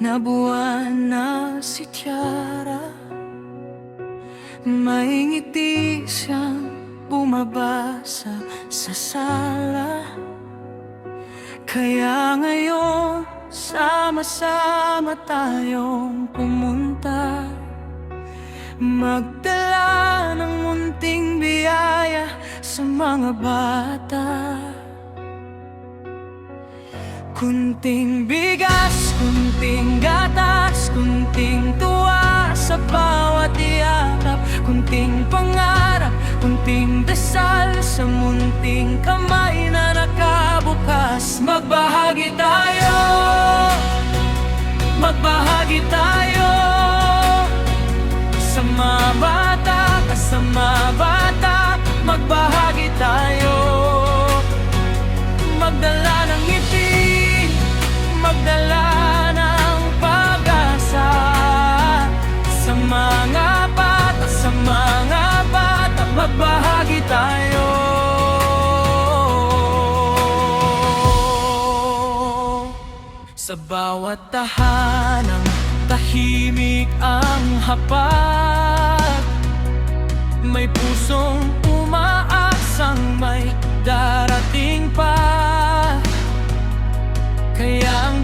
na buwan na si Tiara. May ngiti siyang bumabasa sa sala. Kaya ngayon sama-sama tayong pumunta, magdala ng munting biyaya sa mga bata. Kunting bigas, kunting gatas, kunting tuwa sa bawat yakap, kunting pangarap, kunting dasal sa munting kamay na nakabukas. Magbahagi tayo, magbahagi tayo sa mga bata, kasama bata. Magbahagi tayo, magdala ng ngiti, magdala ng pag-asa sa mga bata, sa mga bata. Magbahagi tayo. Sa bawat tahanang tahimik ang hapag, may pusong umaasang may darating pa. Kaya ang